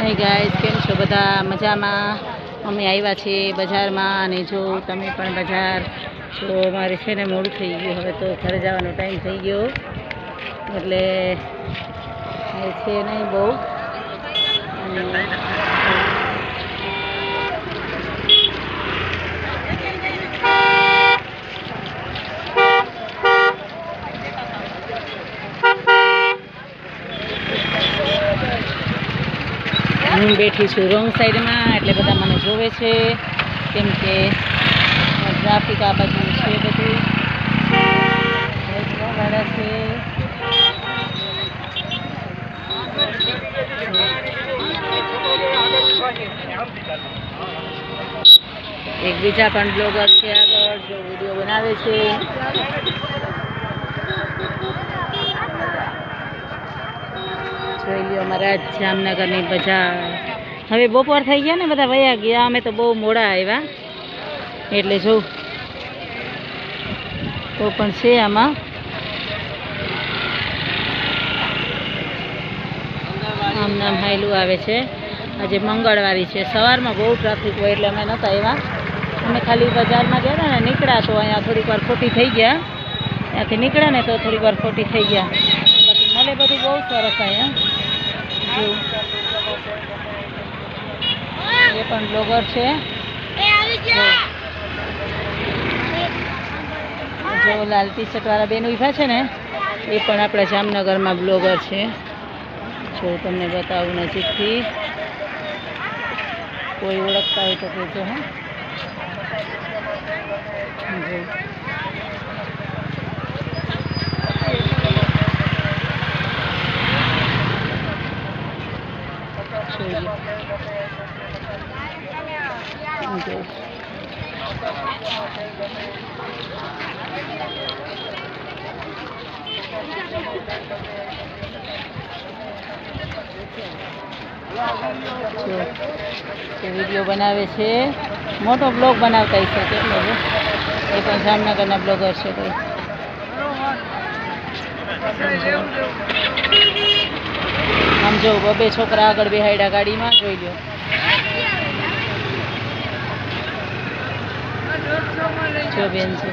Hi guys, કેમ છો બધા? મજામાં? અમે આવ્યા છીએ બજારમાં અને જો તમે પણ બજાર જો અમારે છે ને મોડું થઈ ગયું, હવે તો ઘરે જવાનો ટાઈમ થઈ ગયો એટલે છે નહીં બહુ. હું બેઠી છું રોંગ સાઈડમાં એટલે બધા મને જોવે છે, કેમ કે ટ્રાફિક આ બાજુ છે બધું વાળા છે. એક બીજા પણ બ્લોગર છે આગળ જો વિડીયો બનાવે છે. જોઈ લ્યો અમારા જામનગરની બજાર. હવે બપોર થઈ ગયા ને, બધા વયા ગયા, અમે તો બહુ મોડા આવ્યા એટલે જો તો પણ છે આમાં. આમ નામ હાયલું આવે છે. આજે મંગળવારી છે, સવારમાં બહુ ટ્રાફિક હોય એટલે અમે નહોતા આવ્યા. અમે ખાલી બજારમાં ગયા હતા ને, નીકળ્યા તો અહીંયા થોડીક વાર ખોટી થઈ ગયા. ત્યાંથી નીકળ્યા ને તો થોડીક વાર ખોટી થઈ ગયા. બાકી મળે બધું બહુ સરસ અહીંયા. એ પણ બ્લોગર છે. જો લાલ ટી શર્ટ વાળા બેન ઉભા છે ને, એ પણ આપણા જામનગરમાં બ્લોગર છે. જો તમને બતાવું નજીકથી, કોઈ ઓળખતા હોય તો કહેજો. વિડીયો બનાવે છે, મોટો બ્લોગ બનાવતા હશે કેટલો છે. એ પણ જામનગરના બ્લોગર છે. કોઈ આમ જો બબે છોકરા આગળ બેહાડ્યા ગાડીમાં, જોઈ લો. જો બેન છે.